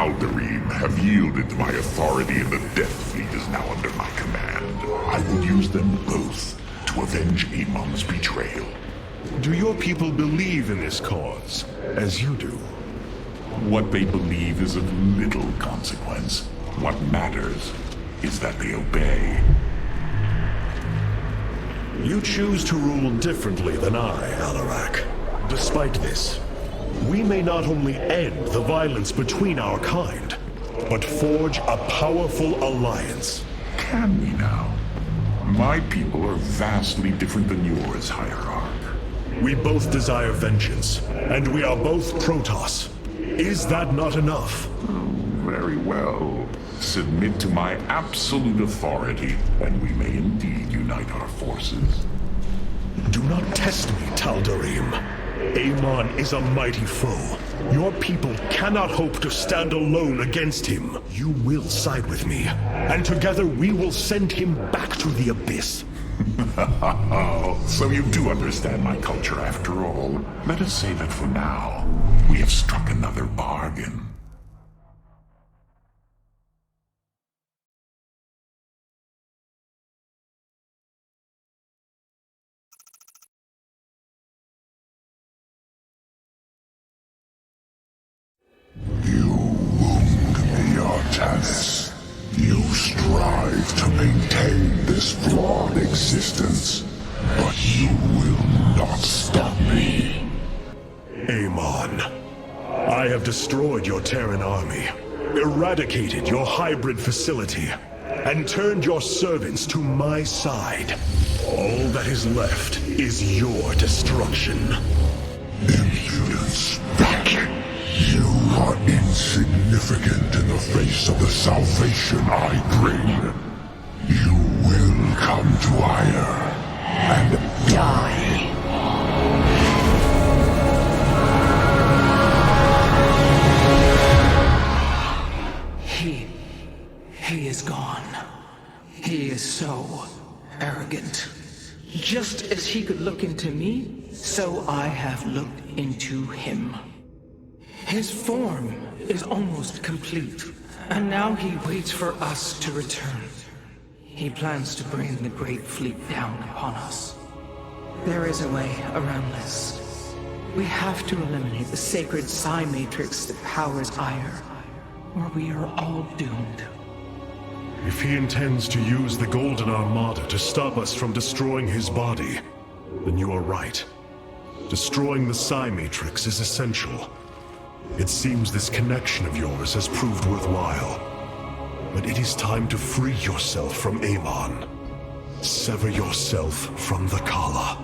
Tal'Darim have yielded to my authority and the Death Fleet is now under my command. I will use them both to avenge Amon's betrayal. Do your people believe in this cause, as you do? What they believe is of little consequence. What matters is that they obey. You choose to rule differently than I, Alarak. Despite this, we may not only end the violence between our kind, but forge a powerful alliance. Can we now? My people are vastly different than yours, Hierarch. We both desire vengeance, and we are both Protoss. Is that not enough? Very well. Submit to my absolute authority, and we may indeed unite our forces. Do not test me, Tal'Darim. Amon is a mighty foe. Your people cannot hope to stand alone against him. You will side with me, and together we will send him back to the Abyss. So you do understand my culture after all. Let us say that for now, we have struck another bargain. You wound me, Artanis. You strive to maintain this flawed existence, but you will not stop me. Amon, I have destroyed your Terran army, eradicated your hybrid facility, and turned your servants to my side. All that is left is your destruction. Impudence, Beck. You are insignificant in the face of the salvation I bring. You will come to Ire and die. He is gone. He is so arrogant. Just as he could look into me, so I have looked into him. His form is almost complete, and now he waits for us to return. He plans to bring the Great Fleet down upon us. There is a way around this. We have to eliminate the sacred psi matrix that powers Ire, or we are all doomed. If he intends to use the Golden Armada to stop us from destroying his body, then you are right. Destroying the psi matrix is essential. It seems this connection of yours has proved worthwhile. But it is time to free yourself from Amon. Sever yourself from the Khala.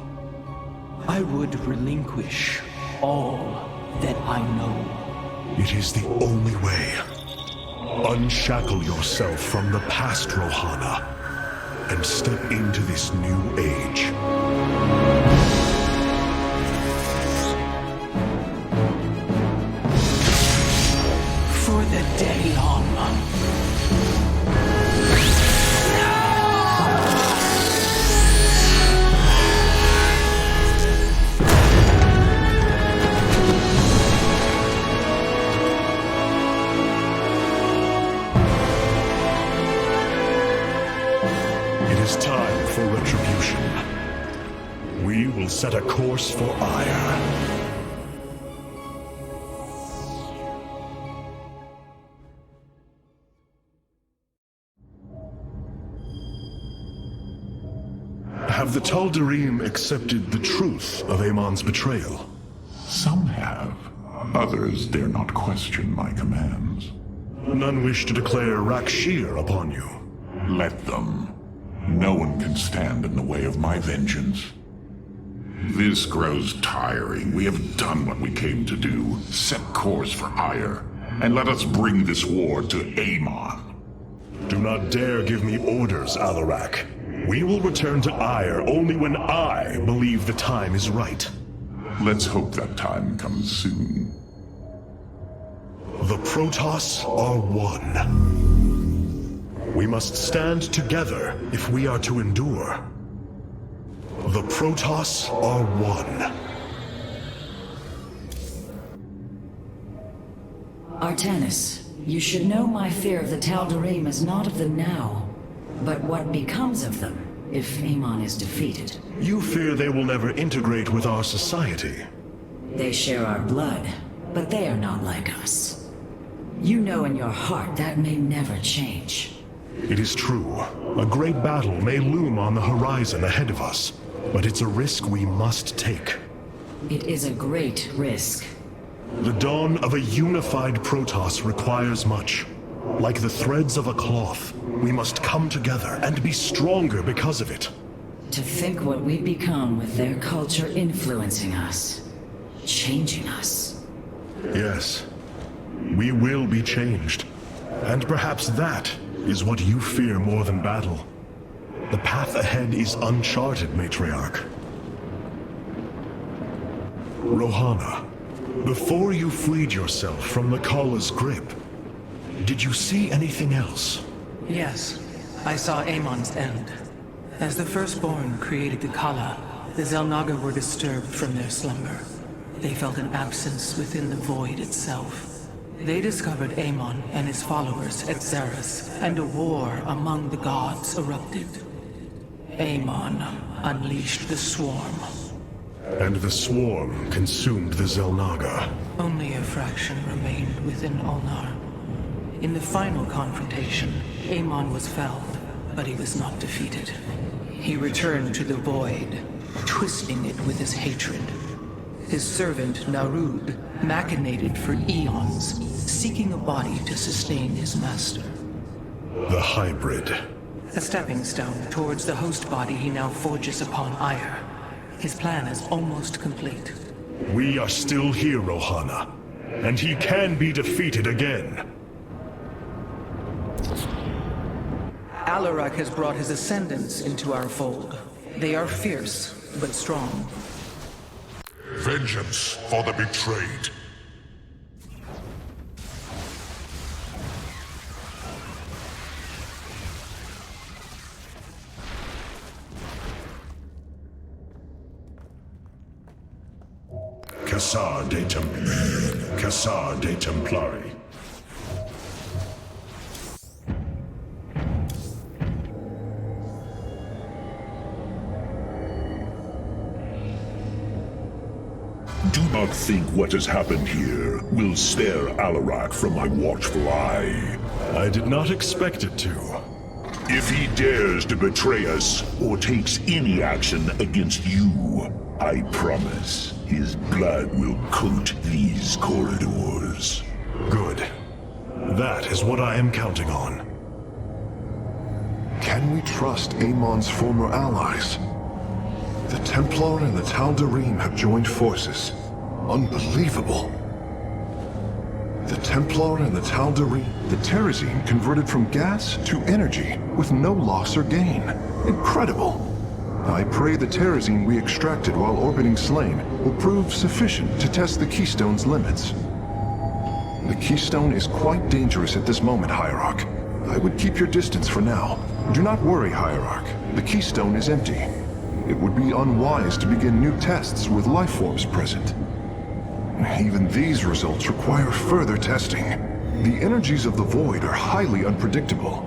I would relinquish all that I know. It is the only way. Unshackle yourself from the past, Rohana, and step into this new age. For the Daylon. It is time for retribution. We will set a course for Ire. Have the Tal'Darim accepted the truth of Amon's betrayal? Some have. Others dare not question my commands. None wish to declare Rakshir upon you. Let them. No one can stand in the way of my vengeance. This grows tiring. We have done what we came to do. Set course for Ire, and let us bring this war to Amon. Do not dare give me orders, Alarak. We will return to Ire only when I believe the time is right. Let's hope that time comes soon. The Protoss are one. We must stand together if we are to endure. The Protoss are one. Artanis, You should know my fear of the Tal'Darim is not of the now, but what becomes of them if Amon is defeated. You fear they will never integrate with our society. They share our blood, but they are not like us. You know in your heart that may never change. It is true. A great battle may loom on the horizon ahead of us, but it's a risk we must take. It is a great risk. The dawn of a unified Protoss requires much. Like the threads of a cloth, we must come together and be stronger because of it. To think what we become with their culture influencing us, changing us. Yes, we will be changed. And perhaps that is what you fear more than battle. The path ahead is uncharted, Matriarch. Rohana, before you freed yourself from the Kala's grip, did you see anything else? Yes, I saw Amon's end. As the Firstborn created the Kala, the Xel'Naga were disturbed from their slumber. They felt an absence within the void itself. They discovered Amon and his followers at Xeris, and a war among the gods erupted. Amon unleashed the Swarm. And the Swarm consumed the Xel'Naga. Only a fraction remained within Ulnar. In the final confrontation, Amon was felled, but he was not defeated. He returned to the void, twisting it with his hatred. His servant, Narud, machinated for eons, seeking a body to sustain his master. The hybrid. A stepping stone towards the host body he now forges upon Ire. His plan is almost complete. We are still here, Rohana, and he can be defeated again. Alarak has brought his ascendants into our fold. They are fierce, but strong. Vengeance for the betrayed. Cassar de Templari. Do not think what has happened here will spare Alarak from my watchful eye. I did not expect it to. If he dares to betray us or takes any action against you, I promise his blood will coat these corridors. Good. That is what I am counting on. Can we trust Amon's former allies? The Templar and the Tal'Darim have joined forces. Unbelievable. The Templar and the Tal'Darim, the Terrazine converted from gas to energy with no loss or gain. Incredible. I pray the Terrazine we extracted while orbiting Slain will prove sufficient to test the Keystone's limits. The Keystone is quite dangerous at this moment, Hierarch. I would keep your distance for now. Do not worry, Hierarch. The Keystone is empty. It would be unwise to begin new tests with life forms present. Even these results require further testing. The energies of the Void are highly unpredictable.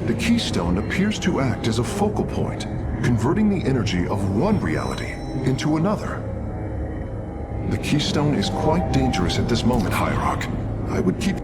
The Keystone appears to act as a focal point, converting the energy of one reality into another. The Keystone is quite dangerous at this moment, Hierarch. I would keep...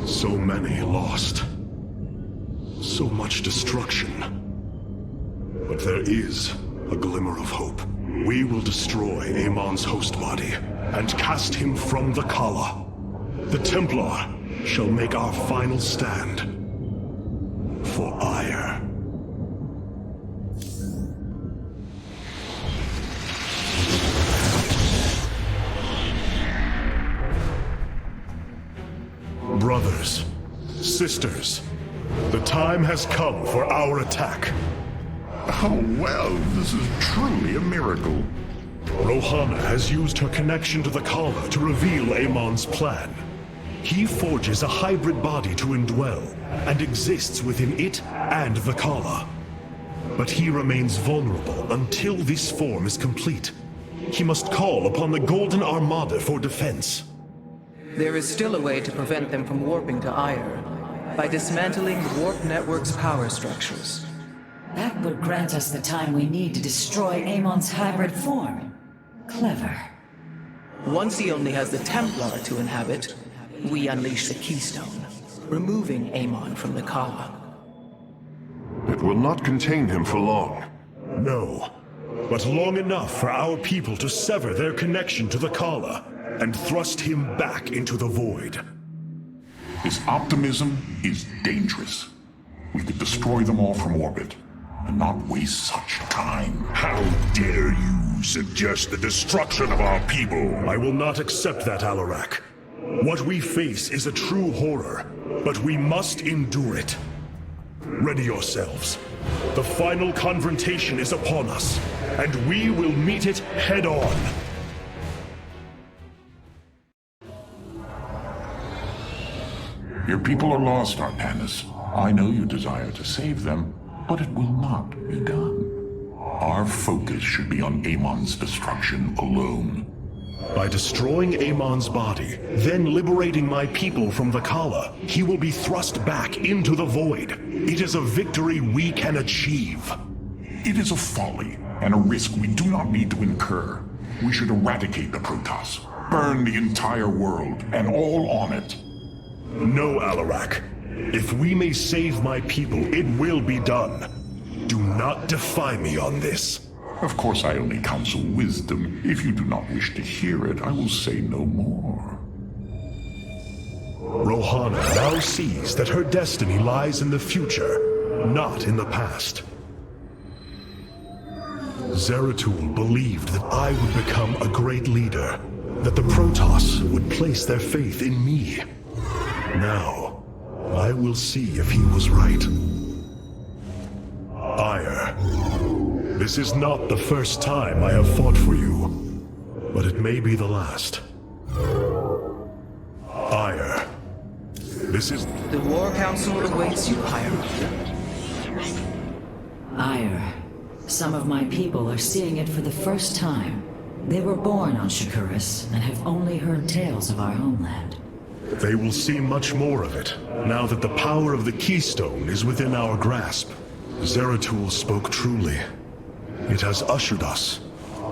So many lost. So much destruction. But there is a glimmer of hope. We will destroy Amon's host body and cast him from the Kala. The Templar shall make our final stand for Ire. Brothers, sisters, The time has come for our attack. Oh well, this is truly a miracle. Rohana has used her connection to the Kala to reveal Amon's plan. He forges a hybrid body to indwell, and exists within it and the Kala. But he remains vulnerable until this form is complete. He must call upon the Golden Armada for defense. There is still a way to prevent them from warping to Ire, by dismantling the warp network's power structures. That would grant us the time we need to destroy Amon's hybrid form. Clever. Once he only has the Templar to inhabit, we unleash the Keystone, removing Amon from the Kala. It will not contain him for long. No, but long enough for our people to sever their connection to the Kala and thrust him back into the void. His optimism is dangerous. We could destroy them all from orbit, and not waste such time. How dare you suggest the destruction of our people? I will not accept that, Alarak. What we face is a true horror, but we must endure it. Ready yourselves. The final confrontation is upon us, and we will meet it head-on. Your people are lost, Artanis. I know you desire to save them, but it will not be done. Our focus should be on Amon's destruction alone. By destroying Amon's body, then liberating my people from the Kala, he will be thrust back into the void. It is a victory we can achieve. It is a folly and a risk we do not need to incur. We should eradicate the Protoss, burn the entire world, and all on it. No, Alarak. If we may save my people, it will be done. Do not defy me on this. Of course, I only counsel wisdom. If you do not wish to hear it, I will say no more. Rohana now sees that her destiny lies in the future, not in the past. Zeratul believed that I would become a great leader, that the Protoss would place their faith in me. Now, I will see if he was right. Ire. This is not the first time I have fought for you, but it may be the last. Ire. This is... The War Council awaits you, Hierarch. Ire. Some of my people are seeing it for the first time. They were born on Shakuras and have only heard tales of our homeland. They will see much more of it, now that the power of the Keystone is within our grasp. Zeratul spoke truly. It has ushered us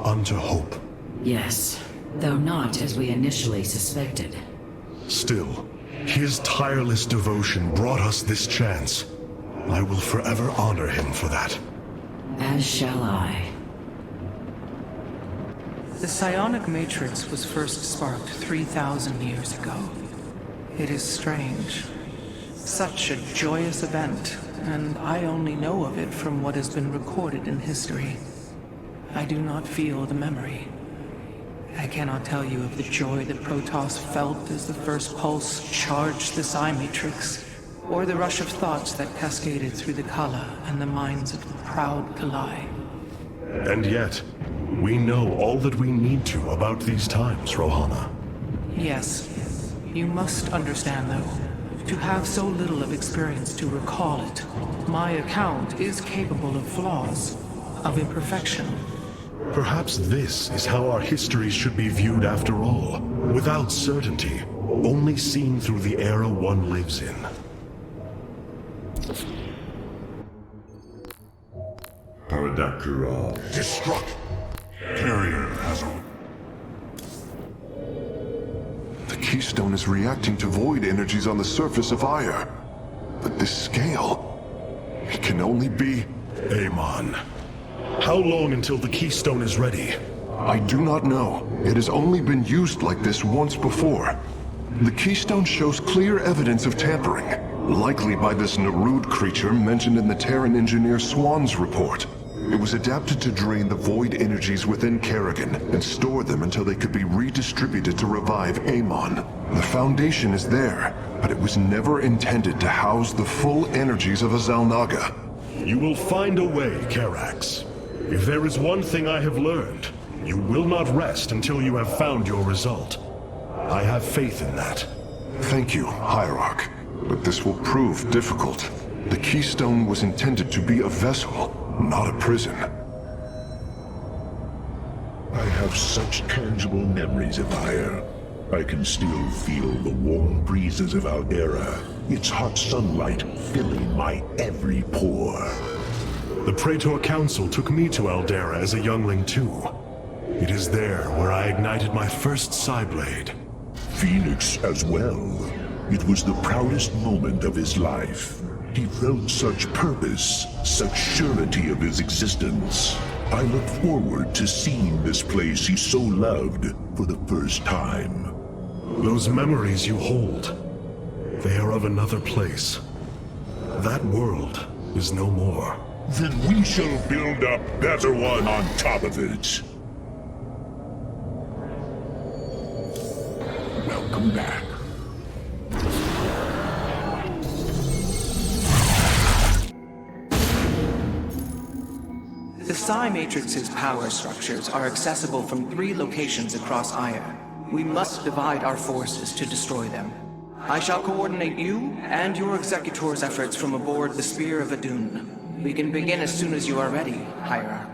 unto hope. Yes, though not as we initially suspected. Still, his tireless devotion brought us this chance. I will forever honor him for that. As shall I. The psionic matrix was first sparked 3,000 years ago. It is strange. Such a joyous event, and I only know of it from what has been recorded in history. I do not feel the memory. I cannot tell you of the joy that Protoss felt as the first pulse charged the psi matrix, or the rush of thoughts that cascaded through the Kala and the minds of the proud Kalai. And yet, we know all that we need to about these times, Rohana. Yes. You must understand, though, to have so little of experience to recall it, my account is capable of flaws, of imperfection. Perhaps this is how our history should be viewed after all, without certainty, only seen through the era one lives in. Paradakura. Destruct! Carrier has a... The Keystone is reacting to void energies on the surface of Ire. But this scale... it can only be... Amon. How long until the Keystone is ready? I do not know. It has only been used like this once before. The Keystone shows clear evidence of tampering, likely by this Narud creature mentioned in the Terran engineer Swan's report. It was adapted to drain the void energies within Kerrigan and store them until they could be redistributed to revive Amon. The foundation is there, but it was never intended to house the full energies of a Xel'Naga. You will find a way, Karax. If there is one thing I have learned, you will not rest until you have found your result. I have faith in that. Thank you, Hierarch. But this will prove difficult. The Keystone was intended to be a vessel, not a prison. I have such tangible memories of Ire. I can still feel the warm breezes of Aldera, its hot sunlight filling my every pore. The Praetor Council took me to Aldera as a youngling too. It is there where I ignited my first Psyblade. Phoenix as well. It was the proudest moment of his life. He felt such purpose, such surety of his existence. I look forward to seeing this place he so loved for the first time. Those memories you hold, they are of another place. That world is no more. Then we shall build a better one on top of it. Welcome back. The Psi Matrix's power structures are accessible from 3 locations across Ire. We must divide our forces to destroy them. I shall coordinate you and your Executor's efforts from aboard the Spear of Adun. We can begin as soon as you are ready, Hierarch.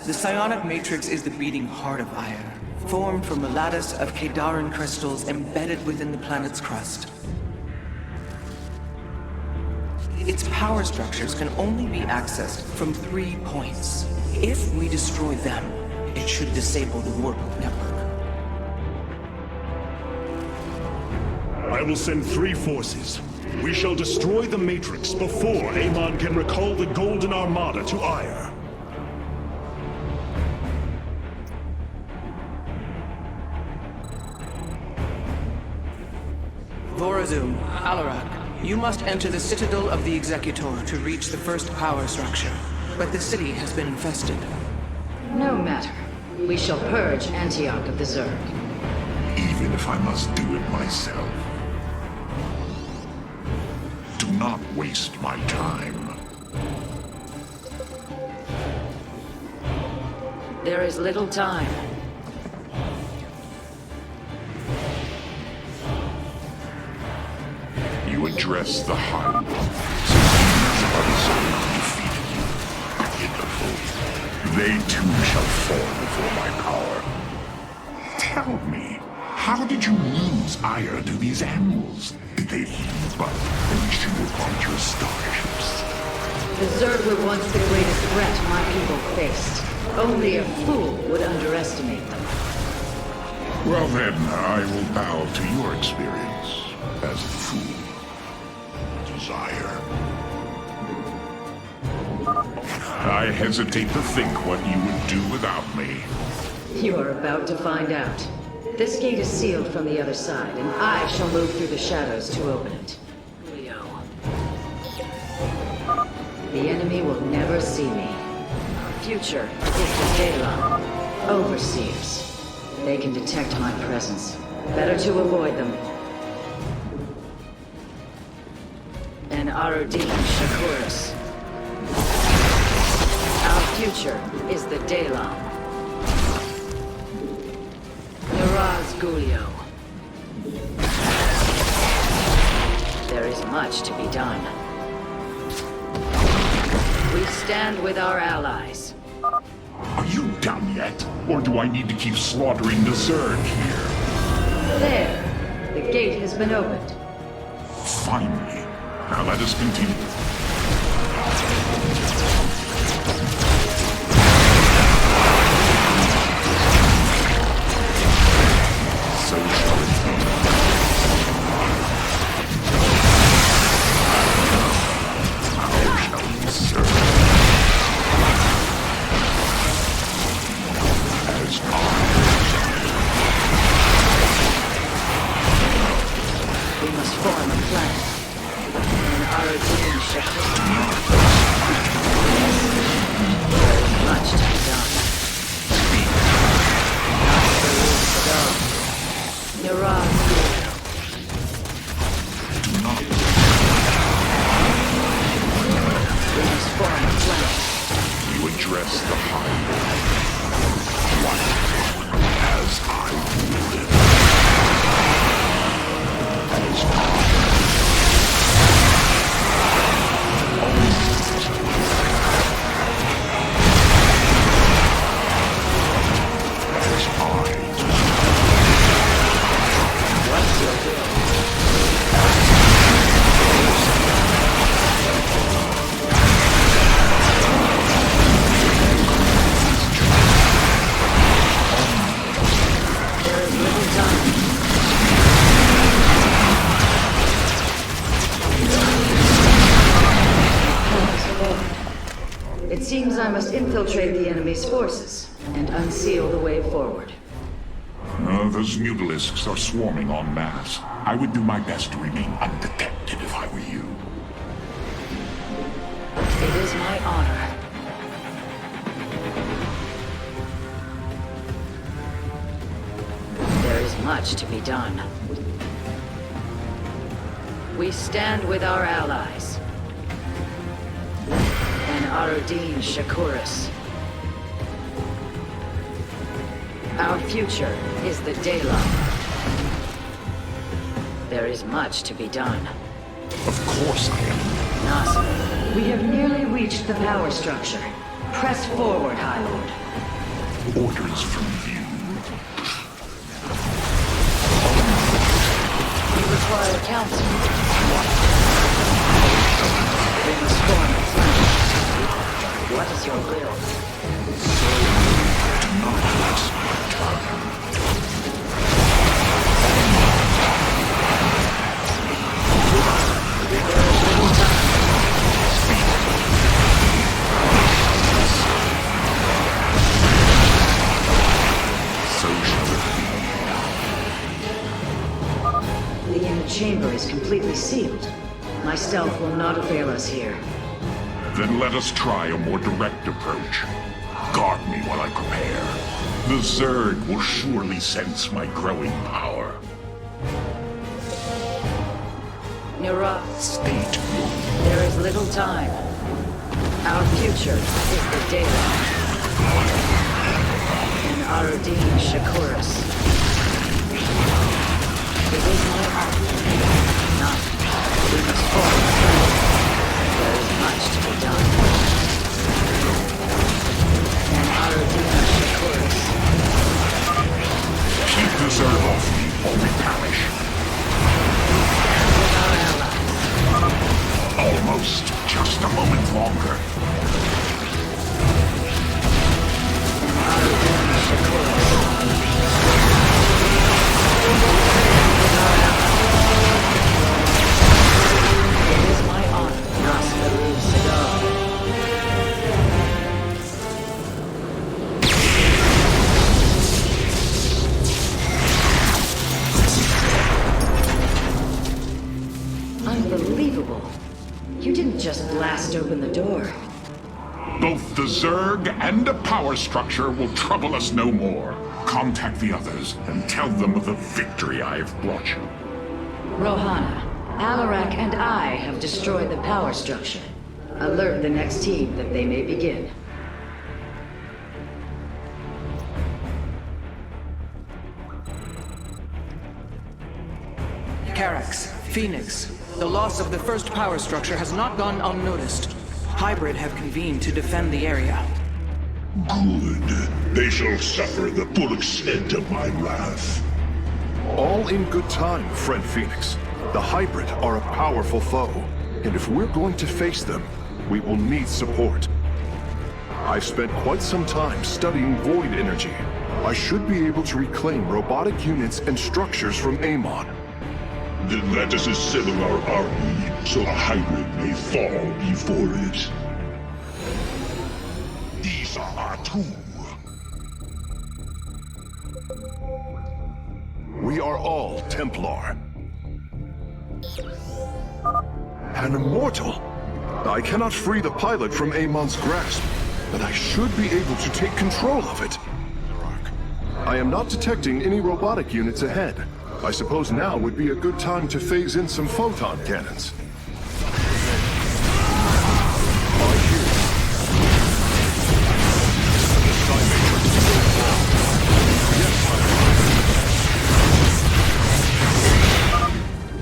The psionic matrix is the beating heart of Ire, formed from a lattice of Kadaran crystals embedded within the planet's crust. Its power structures can only be accessed from 3 points. If we destroy them, it should disable the warp network. I will send 3 forces. We shall destroy the Matrix before Amon can recall the Golden Armada to Ire. Vorazum, Alarak, you must enter the Citadel of the Executor to reach the first power structure. But the city has been infested. No matter. We shall purge Antioch of the Zerg. Even if I must do it myself. Do not waste my time. There is little time. You address the High Ones. Defeated you. Pitiful. They too shall fall before my power. Tell me, how did you lose ire to these animals? Did they leave but finish you upon your starships? The Zerg were once the greatest threat my people faced. Only a fool would underestimate them. Well then, I will bow to your experience as a fool. Desire. I hesitate to think what you would do without me. You are about to find out. This gate is sealed from the other side, and I shall move through the shadows to open it. Leo. The enemy will never see me. Our future is the Daylon. Overseers. They can detect my presence. Better to avoid them. And Arudin Shakuris. Our future is the Daylon. Naraz Gulio. There is much to be done. We stand with our allies. Are you done yet? Or do I need to keep slaughtering the Zerg here? There. The gate has been opened. Finally. Now let us continue. So shall it be. How shall we serve? We must form a plan. And our team shall there is much to be done. Niraj. We must form a plan. You address the high. What? As I will it. As It seems I must infiltrate the enemy's forces and unseal the way forward. Those mutalisks are swarming en masse. I would do my best to remain undetected if I were you. It is my honor. There is much to be done. We stand with our allies. And Aruddin Shakuris. Our future is the daylight. There is much to be done. Of course I am. Nasr, we have nearly reached the power structure. Press forward, High Lord. Orders from you. We require counsel. We must form a plan. What is your will? Do not waste my time. So shall it be. The inner chamber is completely sealed. My stealth will not avail us here. Then let us try a more direct approach. Guard me while I prepare. The Zerg will surely sense my growing power. Nira, State there is little time. Our future is the daylight. And Aruddin Shakuris. It is my honor. Not. We must form a plan. There is much to be done. And Aruddin Shakuris. keep the Zerg off me or we perish. With our allies. Almost. Just a moment longer. And Aruddin Shakuris. With our allies. It is my honor, Nasru Sadar. Unbelievable. You didn't just blast open the door. Both the Zerg and a power structure will trouble us no more. Contact the others and tell them of the victory I have brought you. Rohana, Alarak and I have destroyed the power structure. Alert the next team that they may begin. Carax, Phoenix, the loss of the first power structure has not gone unnoticed. Hybrid have convened to defend the area. Good. They shall suffer the full extent of my wrath. All in good time, friend Phoenix. The Hybrid are a powerful foe, and if we're going to face them, we will need support. I've spent quite some time studying void energy. I should be able to reclaim robotic units and structures from Amon. Then let us assemble our army, so the Hybrid may fall before it. These are our two. We are all Templar. An immortal? I cannot free the pilot from Amon's grasp, but I should be able to take control of it. I am not detecting any robotic units ahead. I suppose now would be a good time to phase in some photon cannons.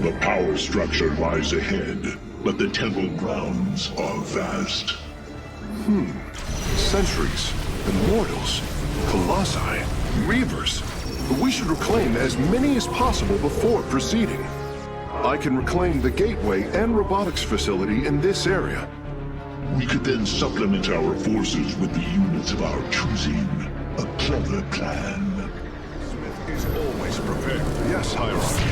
The power structure lies ahead, but the temple grounds are vast. Sentries, immortals, colossi, reavers. We should reclaim as many as possible before proceeding. I can reclaim the gateway and robotics facility in this area. We could then supplement our forces with the units of our choosing. A clever plan. Smith is always prepared. Yes, Hierarchy.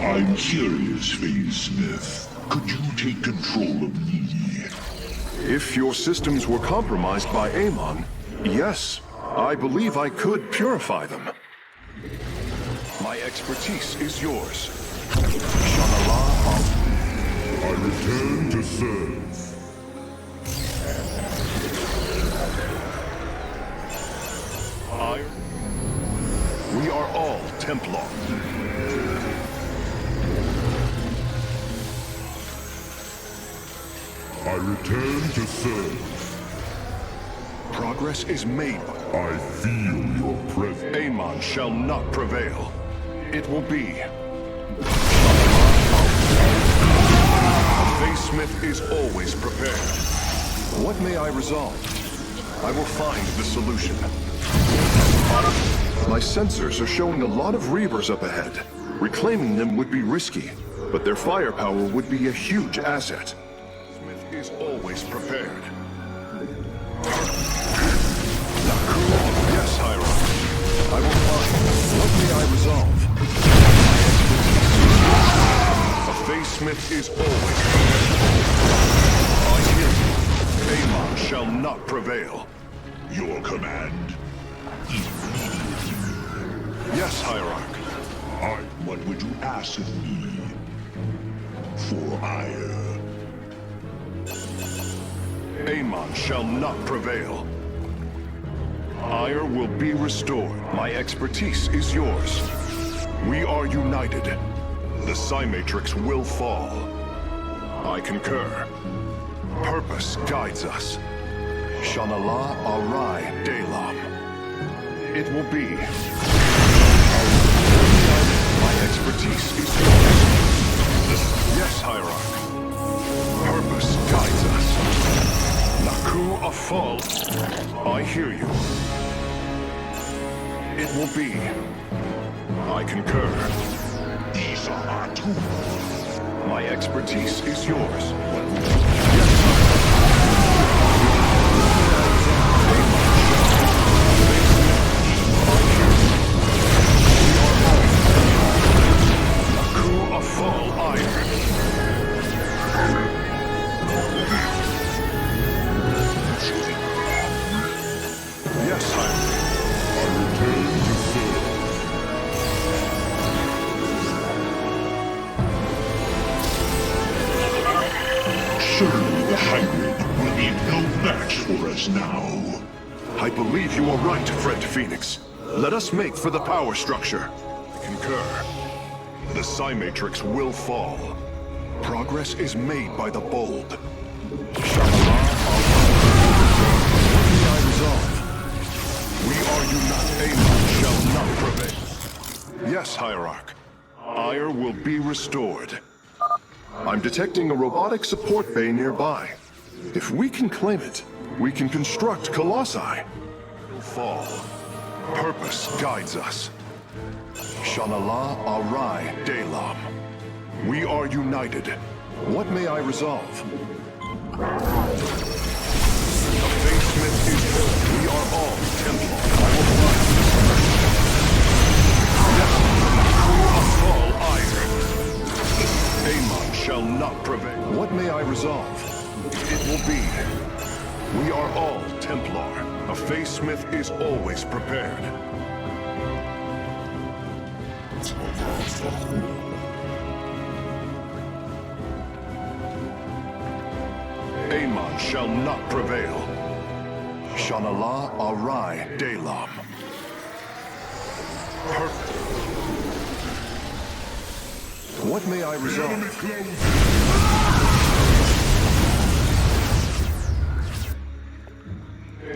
I'm curious, Phase Smith. Could you take control of me? If your systems were compromised by Amon, yes, I believe I could purify them. My expertise is yours. I return to serve. We are all Templar. I return to serve. Progress is made. I feel your presence. Amon shall not prevail. It will be. Phase Smith is always prepared. What may I resolve? I will find the solution. My sensors are showing a lot of Reavers up ahead. Reclaiming them would be risky, but their firepower would be a huge asset. Smith is always prepared. Yes, Hierarch. I will find. What may I resolve? A Phase Smith is always prepared. I hear you. Amon shall not prevail. Your command. Yes, Hierarch. What would you ask of me? For ire. Amon shall not prevail. Ire will be restored. My expertise is yours. We are united. The Psy-Matrix will fall. I concur. Purpose guides us. Shanala Arai Delam. It will be. My expertise is yours. Yes, Hierarch. Purpose guides us. Naku Afal. I hear you. It will be. I concur. My expertise is yours. Yes, Naku Afal Ire. Yes, Hierarch. I return to serve. Surely the hybrid will be no match for us now. I believe you are right, friend Phoenix. Let us make for the power structure. I concur. The Psy-Matrix will fall. Progress is made by the bold. I resolve. We are united. Amon shall not prevail. Yes, Hierarch. Ire will be restored. I'm detecting a robotic support bay nearby. If we can claim it, we can construct Colossi. Fall. Purpose guides us. Shanala Arai Delam. We are united. What may I resolve? The basement is built. We are all Templar. I will find this. Yes, Fall Iron. Amon shall not prevail. What may I resolve? It will be. We are all Templar. A Faithsmith is always prepared. Amon shall not prevail. Shanala Arai Dalam. Perfect. What may I resolve?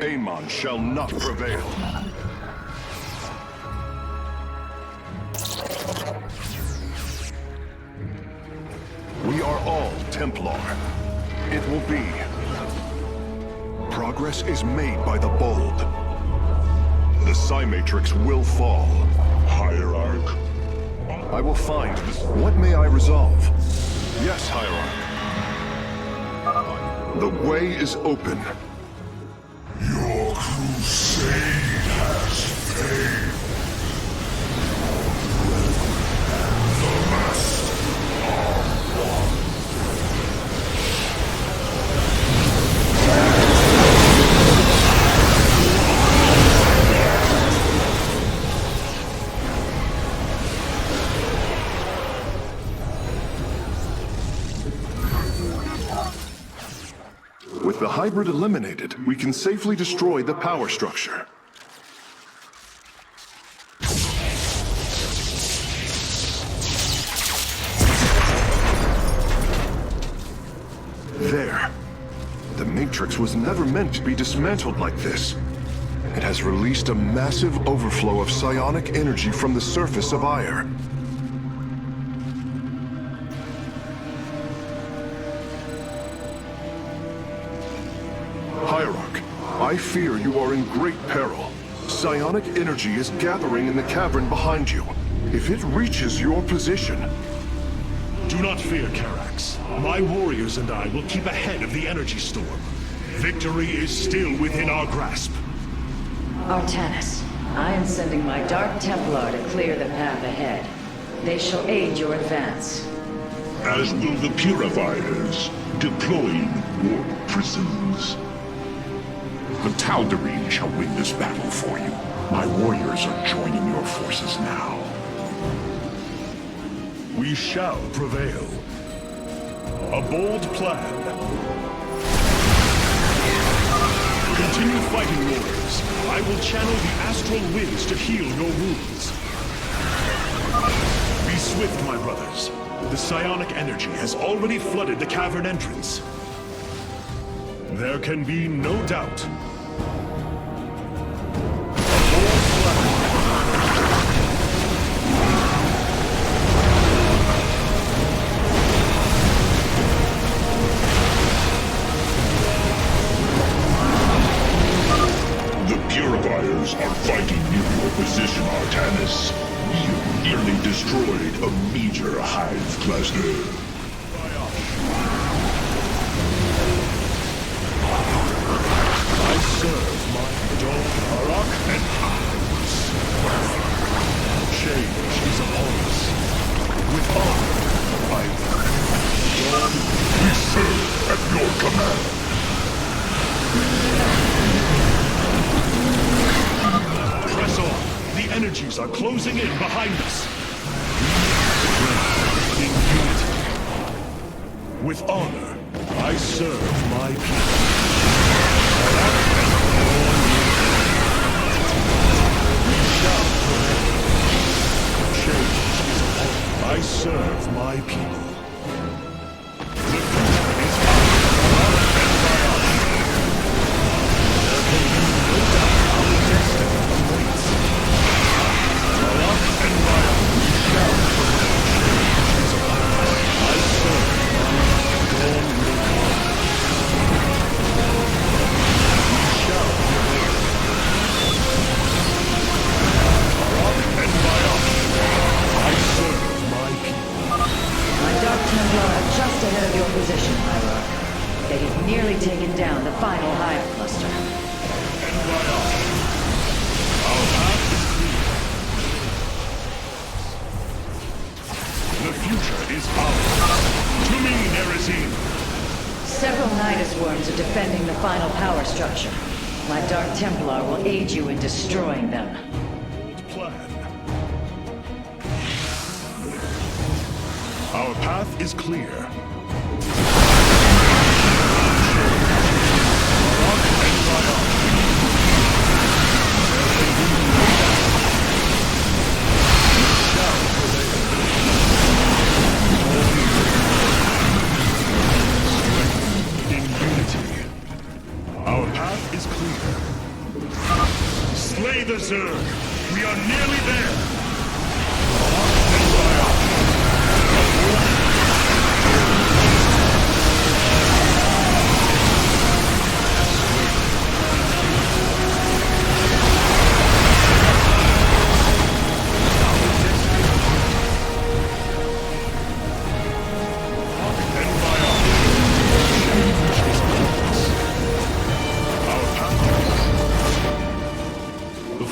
Amon shall not prevail. We are all Templar. It will be. Progress is made by the bold. The Psi Matrix will fall. Hierarch. I will find this. What may I resolve? Yes, Hierarch. The way is open. Your crusade has failed. The last are one. With the hybrid eliminated, we can safely destroy the power structure. There. The Matrix was never meant to be dismantled like this. It has released a massive overflow of psionic energy from the surface of Ire. Hierarch, I fear you are in great peril. Psionic energy is gathering in the cavern behind you. If it reaches your position... Do not fear, Carax. My warriors and I will keep ahead of the energy storm. Victory is still within our grasp. Artanis, I am sending my Dark Templar to clear the path ahead. They shall aid your advance. As will the Purifiers, deploying warp prisons. The Tal'Darim shall win this battle for you. My warriors are joining your forces now. We shall prevail. A bold plan. Continue fighting, warriors. I will channel the astral winds to heal your wounds. Be swift, my brothers. The psionic energy has already flooded the cavern entrance. There can be no doubt. Are fighting near your position, Artanis. You nearly destroyed a major hive cluster. I serve my Dol, Arak, and Hives. Change is upon us. With honor, We serve at your command. press on. The energies are closing in behind us. In unity. With honor, I serve my people. We shall prevail. Change is upon us. I serve my people. The future is ours. There can be no doubt our destiny awaits. And we shall prevail. Change is upon us. I serve my dawn will come. We shall prevail. And I serve my people. My Dark Templar are just ahead of your position, Hierarch. They have nearly taken down the final hive cluster. Our path is clear. The future is ours. To me! Several Nidus worms are defending the final power structure. My Dark Templar will aid you in destroying them. Plan. Our path is clear. Slay the Zerg! We are nearly there!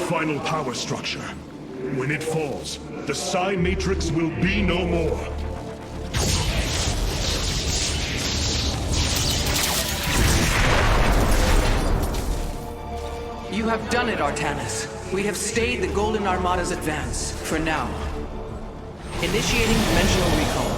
Final power structure. When it falls, the Psi Matrix will be no more. You have done it, Artanis. We have stayed the Golden Armada's advance, for now. Initiating dimensional recall.